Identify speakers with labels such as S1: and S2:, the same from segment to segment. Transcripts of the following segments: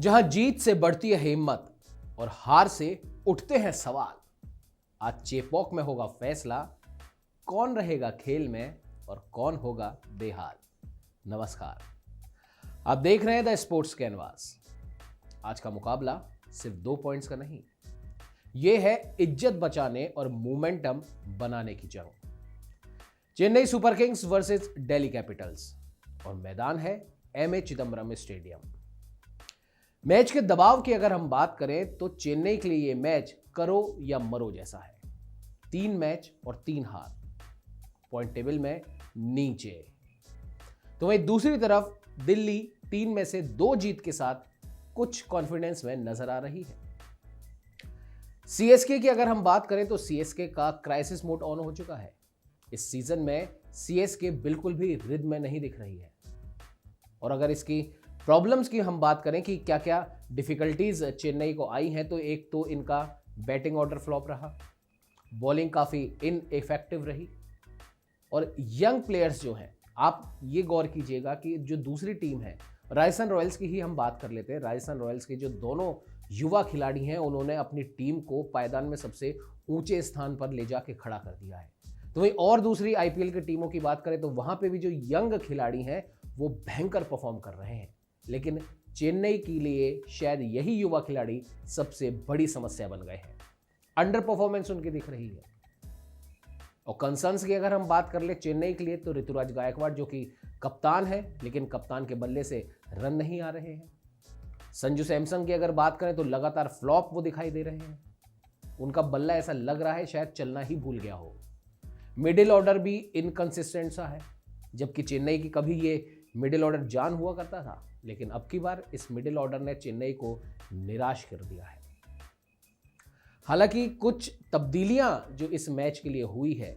S1: जहां जीत से बढ़ती है हिम्मत और हार से उठते हैं सवाल। आज चेपॉक में होगा फैसला, कौन रहेगा खेल में और कौन होगा बेहाल। नमस्कार, आप देख रहे हैं द स्पोर्ट्स कैनवास। आज का मुकाबला सिर्फ 2 पॉइंट्स का नहीं, यह है इज्जत बचाने और मोमेंटम बनाने की जंग। Chennai super Kings versus Delhi Capitals और मैदान है एमए चिदंबरम स्टेडियम। मैच के दबाव की अगर हम बात करें तो चेन्नई के लिए यह मैच करो या मरो जैसा है। 3 मैच और 3 हार, पॉइंट टेबल में नीचे। तो वहीं दूसरी तरफ दिल्ली 3 में से 2 जीत के साथ कुछ कॉन्फिडेंस में नजर आ रही है। सीएसके की अगर हम बात करें तो सीएसके का क्राइसिस मोड ऑन हो चुका है। इस सीजन में सीएसके बिल्कुल भी रिद्म में नहीं दिख रही है। और अगर इसकी प्रॉब्लम्स की हम बात करें कि क्या क्या डिफिकल्टीज चेन्नई को आई हैं, तो एक तो इनका बैटिंग ऑर्डर फ्लॉप रहा, बॉलिंग काफ़ी इनइफेक्टिव रही और यंग प्लेयर्स जो हैं, आप ये गौर कीजिएगा कि जो दूसरी टीम है राजस्थान रॉयल्स की ही हम बात कर लेते हैं। राजस्थान रॉयल्स के जो दोनों युवा खिलाड़ी हैं, उन्होंने अपनी टीम को पायदान में सबसे ऊंचे स्थान पर ले जाके खड़ा कर दिया है। तो वहीं और दूसरी आईपीएल की टीमों की बात करें तो वहां पे भी जो यंग खिलाड़ी हैं वो भयंकर परफॉर्म कर रहे हैं। लेकिन चेन्नई के लिए शायद यही युवा खिलाड़ी सबसे बड़ी समस्या बन गए हैं। अंडर परफॉर्मेंस उनकी दिख रही है। और कंसर्न्स की अगर हम बात कर ले चेन्नई के लिए तो ऋतुराज गायकवाड़ जो कि कप्तान है, लेकिन कप्तान के बल्ले से रन नहीं आ रहे हैं। संजू सैमसन की अगर बात करें तो लगातार फ्लॉप वो दिखाई दे रहे हैं। उनका बल्ला ऐसा लग रहा है शायद चलना ही भूल गया हो। मिडिल ऑर्डर भी इनकंसिस्टेंट सा है, जबकि चेन्नई की कभी ये मिडिल ऑर्डर जान हुआ करता था, लेकिन अब की बार इस मिडिल ऑर्डर ने चेन्नई को निराश कर दिया है। हालांकि कुछ तब्दीलियां जो इस मैच के लिए हुई है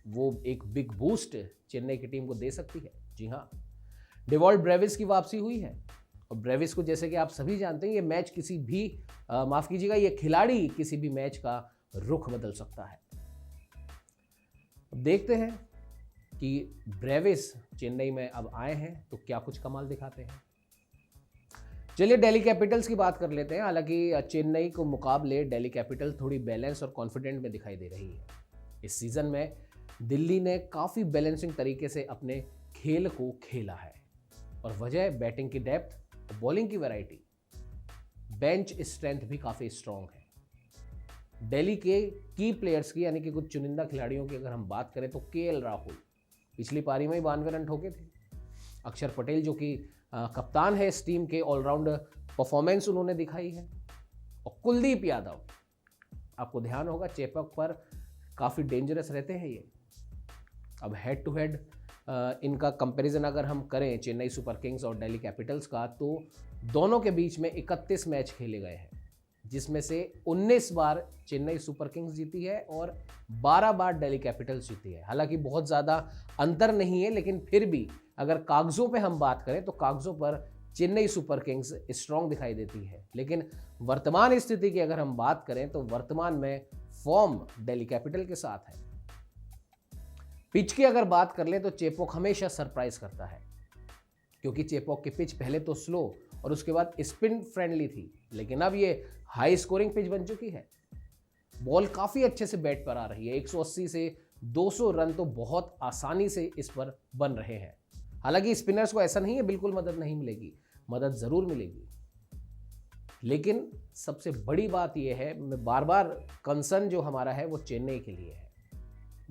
S1: वो एक बिग बूस्ट चेन्नई की टीम को दे सकती है। जी हां, डेवॉल्ट ब्रेविस की वापसी हुई है और ब्रेविस को जैसे कि आप सभी जानते हैं, ये मैच किसी भी माफ कीजिएगा, ये खिलाड़ी किसी भी मैच का रुख बदल सकता है। अब देखते हैं कि ब्रेविस चेन्नई में अब आए हैं तो क्या कुछ कमाल दिखाते हैं। चलिए दिल्ली कैपिटल्स की बात कर लेते हैं। हालांकि चेन्नई को मुकाबले दिल्ली कैपिटल थोड़ी बैलेंस और कॉन्फिडेंट में दिखाई दे रही है। इस सीजन में दिल्ली ने काफ़ी बैलेंसिंग तरीके से अपने खेल को खेला है और वजह बैटिंग की डेप्थ और बॉलिंग की वैरायटी, बेंच स्ट्रेंथ भी काफ़ी स्ट्रॉन्ग है। दिल्ली के की प्लेयर्स की यानी कि कुछ चुनिंदा खिलाड़ियों की अगर हम बात करें तो केएल राहुल पिछली पारी में ही 92 रन ठोके थे। अक्षर पटेल जो कि कप्तान है इस टीम के, ऑलराउंड परफॉर्मेंस उन्होंने दिखाई है। और कुलदीप यादव, आपको ध्यान होगा चेपॉक पर काफ़ी डेंजरस रहते हैं ये। अब हेड टू हेड इनका कंपैरिजन अगर हम करें चेन्नई सुपर किंग्स और दिल्ली कैपिटल्स का, तो दोनों के बीच में 31 मैच खेले गए हैं, जिसमें से 19 बार चेन्नई सुपर किंग्स जीती है और 12 बार दिल्ली कैपिटल्स जीती है। हालांकि बहुत ज़्यादा अंतर नहीं है, लेकिन फिर भी अगर कागज़ों पे हम बात करें तो कागज़ों पर चेन्नई सुपर किंग्स स्ट्रॉन्ग दिखाई देती है। लेकिन वर्तमान स्थिति की अगर हम बात करें तो वर्तमान में फॉर्म दिल्ली कैपिटल के साथ है। पिच की अगर बात कर लें तो चेपॉक हमेशा सरप्राइज करता है, क्योंकि चेपॉक की पिच पहले तो स्लो और उसके बाद स्पिन फ्रेंडली थी, लेकिन अब ये हाई स्कोरिंग पिच बन चुकी है। बॉल काफ़ी अच्छे से बैट पर आ रही है। 180 से 200 रन तो बहुत आसानी से इस पर बन रहे हैं। हालांकि स्पिनर्स को ऐसा नहीं है बिल्कुल मदद नहीं मिलेगी, मदद ज़रूर मिलेगी। लेकिन सबसे बड़ी बात यह है, मैं बार बार कंसर्न जो हमारा है वो चेन्नई के लिए है।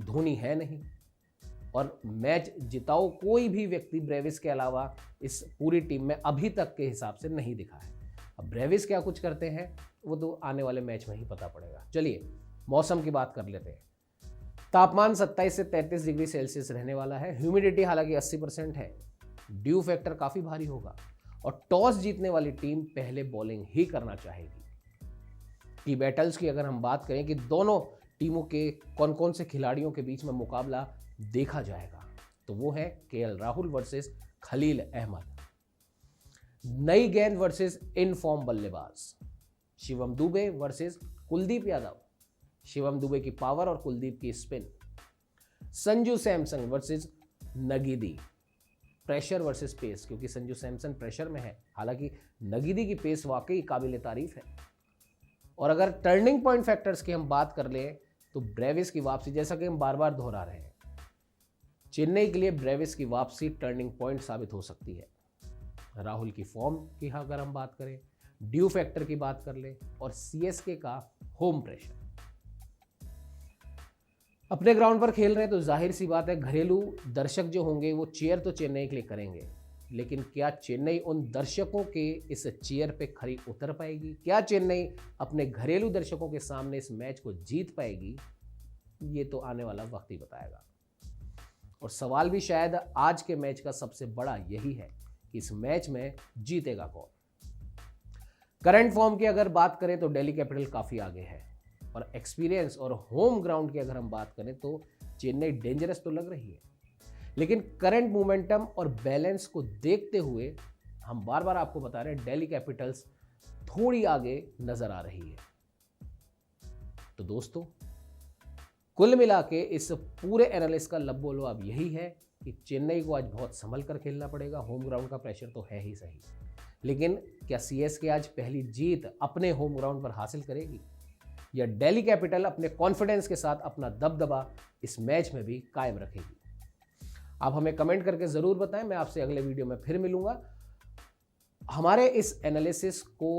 S1: धोनी है नहीं और मैच जिताओ कोई भी व्यक्ति ब्रेविस के अलावा इस पूरी टीम में अभी तक के हिसाब से नहीं दिखा है। अब ब्रेविस क्या कुछ करते हैं वो तो आने वाले मैच में ही पता पड़ेगा। चलिए मौसम की बात कर लेते हैं। तापमान 27 से 33 डिग्री सेल्सियस रहने वाला है। ह्यूमिडिटी हालांकि 80% है। ड्यू फैक्टर काफ़ी भारी होगा और टॉस जीतने वाली टीम पहले बॉलिंग ही करना चाहेगी। की बैटल्स की अगर हम बात करें कि दोनों टीमों के कौन कौन से खिलाड़ियों के बीच में मुकाबला देखा जाएगा, तो वो है केएल राहुल वर्सेस खलील अहमद। नई गेंद वर्सेस इन फॉर्म बल्लेबाज, शिवम दुबे वर्सेस कुलदीप यादव। शिवम दुबे की पावर और कुलदीप की spin. Sanju Samson versus Ngidi. Pressure versus pace, क्योंकि संजू सैमसन प्रेशर में है, हालांकि नगीदी की पेस वाकई काबिल तारीफ है। और अगर टर्निंग पॉइंट फैक्टर्स की हम बात कर लें तो ब्रेविस की वापसी, जैसा कि हम बार बार दोहरा रहे हैं, चेन्नई के लिए ब्रेविस की वापसी टर्निंग पॉइंट साबित हो सकती है। राहुल की फॉर्म की अगर हम बात करें, ड्यू फैक्टर की बात कर ले, और सीएसके का होम प्रेशर। अपने ग्राउंड पर खेल रहे हैं तो जाहिर सी बात है घरेलू दर्शक जो होंगे वो चीयर तो चेन्नई के लिए करेंगे, लेकिन क्या चेन्नई उन दर्शकों के इस चीयर पे खरी उतर पाएगी? क्या चेन्नई अपने घरेलू दर्शकों के सामने इस मैच को जीत पाएगी? ये तो आने वाला वक्त ही बताएगा। और सवाल भी शायद आज के मैच का सबसे बड़ा यही है कि इस मैच में जीतेगा कौन। करंट फॉर्म की अगर बात करें तो दिल्ली कैपिटल काफी आगे है, और एक्सपीरियंस और होम ग्राउंड की अगर हम बात करें तो चेन्नई डेंजरस तो लग रही है, लेकिन करंट मोमेंटम और बैलेंस को देखते हुए हम बार बार आपको बता रहे हैं दिल्ली कैपिटल्स थोड़ी आगे नजर आ रही है। तो दोस्तों, कुल मिला के इस पूरे एनालिसिस का लब्बो लोब यही है कि चेन्नई को आज बहुत संभल कर खेलना पड़ेगा। होम ग्राउंड का प्रेशर तो है ही सही, लेकिन क्या सीएसके आज पहली जीत अपने होम ग्राउंड पर हासिल करेगी, या दिल्ली कैपिटल अपने कॉन्फिडेंस के साथ अपना दबदबा इस मैच में भी कायम रखेगी? आप हमें कमेंट करके ज़रूर बताएं। मैं आपसे अगले वीडियो में फिर मिलूंगा। हमारे इस एनालिसिस को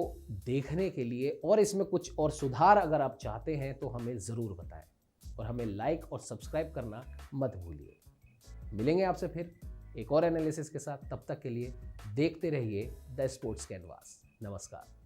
S1: देखने के लिए और इसमें कुछ और सुधार अगर आप चाहते हैं तो हमें ज़रूर बताएं, और हमें लाइक और सब्सक्राइब करना मत भूलिए। मिलेंगे आपसे फिर एक और एनालिसिस के साथ। तब तक के लिए देखते रहिए द स्पोर्ट्स कैनवास। नमस्कार।